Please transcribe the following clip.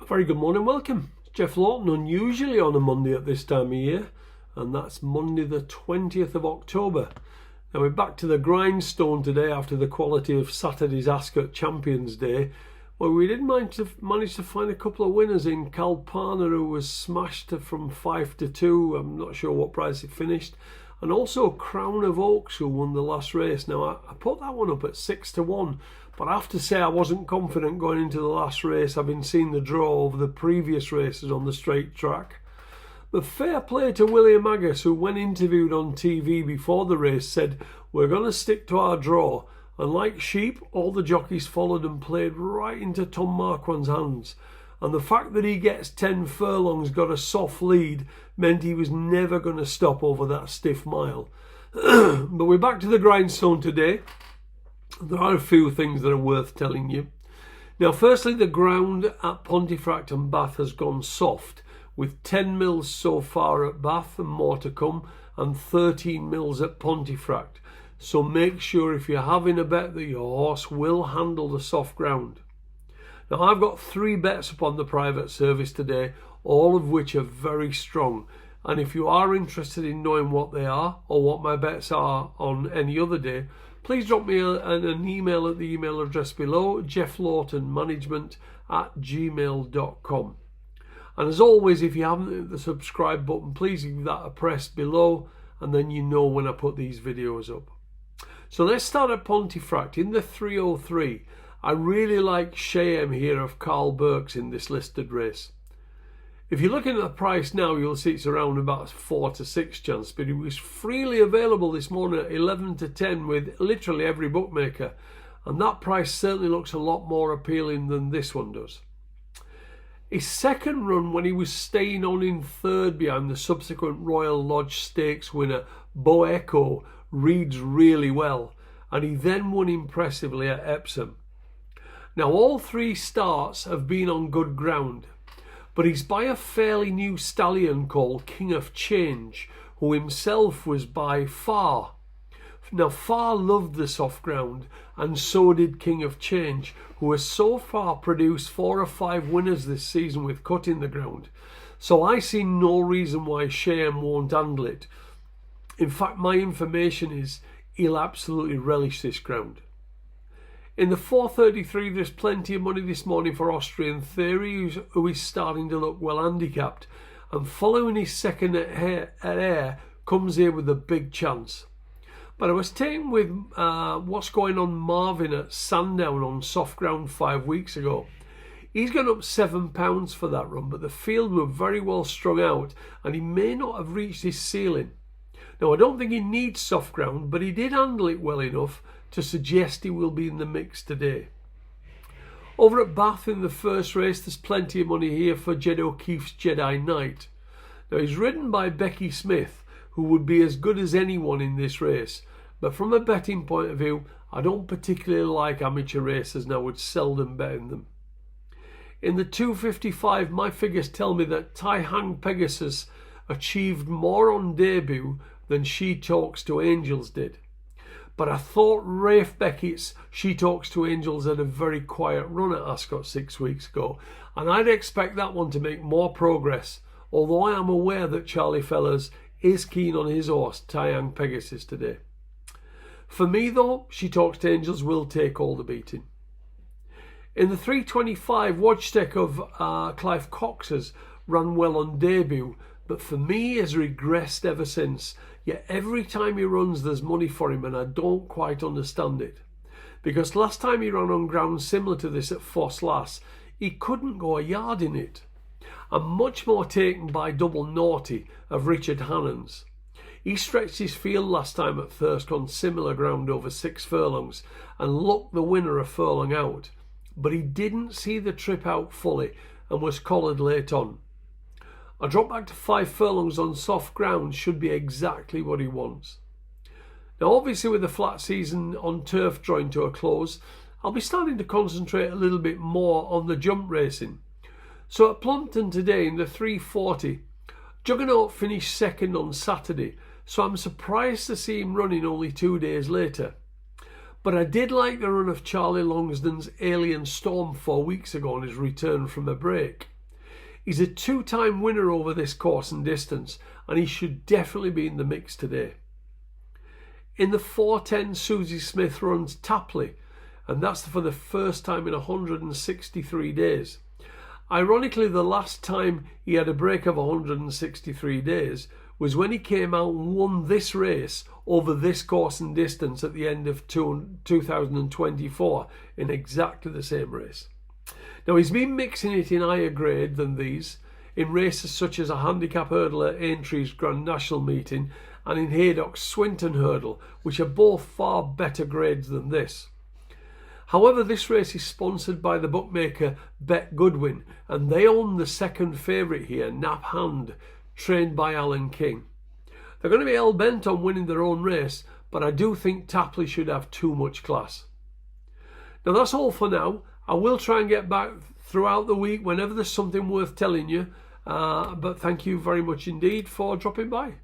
Very good morning, welcome. It's Jeff Laughton, unusually on a Monday at this time of year, and that's Monday the 20th of October. Now we're back to the grindstone today after the quality of Saturday's Ascot Champions Day, where we did manage to find a couple of winners in Kalpana, who was smashed from 5-2. I'm not sure what price it finished. And also Crown of Oaks, who won the last race. Now I put that one up at 6-1. But I have to say I wasn't confident going into the last race, having seen the draw over the previous races on the straight track. But fair play to William Agus, who when interviewed on TV before the race said, "We're going to stick to our draw." And like sheep, all the jockeys followed and played right into Tom Marquand's hands. And the fact that he gets 10 furlongs, got a soft lead, meant he was never going to stop over that stiff mile. But we're back to the grindstone today. There are a few things that are worth telling you. Now, firstly, the ground at Pontiffract and Bath has gone soft, with 10 mils so far at Bath and more to come, and 13 mils at Pontiffract. So make sure if you're having a bet that your horse will handle the soft ground. Now, I've got 3 bets upon the private service today, all of which are very strong. And if you are interested in knowing what they are, or what my bets are on any other day, please drop me an email at the email address below, jefflawtonmanagement@gmail.com. And as always, if you haven't hit the subscribe button, please give that a press below, and then you know when I put these videos up. So let's start at Pontiffract. In the 303, I really like Cheyenne here of Carl Burks in this listed race. If you're looking at the price now, you'll see it's around about 4 to 6 chance, but it was freely available this morning at 11 to 10 with literally every bookmaker, and that price certainly looks a lot more appealing than this one does. His second run, when he was staying on in third behind the subsequent Royal Lodge Stakes winner Bo Echo, reads really well, and he then won impressively at Epsom. Now all 3 starts have been on good ground, but he's by a fairly new stallion called King of Change, who himself was by Far. Now Far loved the soft ground, and so did King of Change, who has so far produced 4 or 5 winners this season with cutting the ground. So I see no reason why Cheyenne won't handle it. In fact, my information is he'll absolutely relish this ground. In the 433, there's plenty of money this morning for Austrian Theory, who is starting to look well handicapped. And following his second at Ayr, comes here with a big chance. But I was taken with what's going on Marvin at Sandown on soft ground 5 weeks ago. He's gone up £7 for that run, but the field were very well strung out, and he may not have reached his ceiling. Now, I don't think he needs soft ground, but he did handle it well enough to suggest he will be in the mix today. Over at Bath in the first race, there's plenty of money here for Jed O'Keefe's Jedi Knight. Now, he's ridden by Becky Smith, who would be as good as anyone in this race, but from a betting point of view, I don't particularly like amateur races and I would seldom bet in them. In the 255, my figures tell me that Tai Hang Pegasus achieved more on debut than She Talks to Angels did. But I thought Rafe Beckett's She Talks to Angels had a very quiet run at Ascot 6 weeks ago, and I'd expect that one to make more progress, although I am aware that Charlie Fellers is keen on his horse, Tyang Pegasus, today. For me, though, She Talks to Angels will take all the beating. In the 325, Wodgtek of Clive Cox's ran well on debut, but for me he has regressed ever since. Yet every time he runs there's money for him, and I don't quite understand it. Because last time he ran on ground similar to this at Foss Lass, he couldn't go a yard in it. I'm much more taken by Double Naughty of Richard Hannon's. He stretched his field last time at Thirsk on similar ground over 6 furlongs and looked the winner a furlong out, but he didn't see the trip out fully and was collared late on. A drop back to 5 furlongs on soft ground should be exactly what he wants. Now obviously with the flat season on turf drawing to a close, I'll be starting to concentrate a little bit more on the jump racing. So at Plumpton today in the 340, Juggernaut finished second on Saturday, so I'm surprised to see him running only 2 days later. But I did like the run of Charlie Longsdon's Alien Storm 4 weeks ago on his return from a break. He's a 2-time winner over this course and distance, and he should definitely be in the mix today. In the 4:10, Susie Smith runs Tapley, and that's for the first time in 163 days. Ironically, the last time he had a break of 163 days was when he came out and won this race over this course and distance at the end of 2024 in exactly the same race. Now, he's been mixing it in higher grade than these, in races such as a handicap hurdle at Aintree's Grand National Meeting and in Haydock's Swinton Hurdle, which are both far better grades than this. However, this race is sponsored by the bookmaker Bet Goodwin, and they own the second favourite here, Nap Hand, trained by Alan King. They're going to be hell-bent on winning their own race, but I do think Tapley should have too much class. Now, that's all for now. I will try and get back throughout the week whenever there's something worth telling you, but thank you very much indeed for dropping by.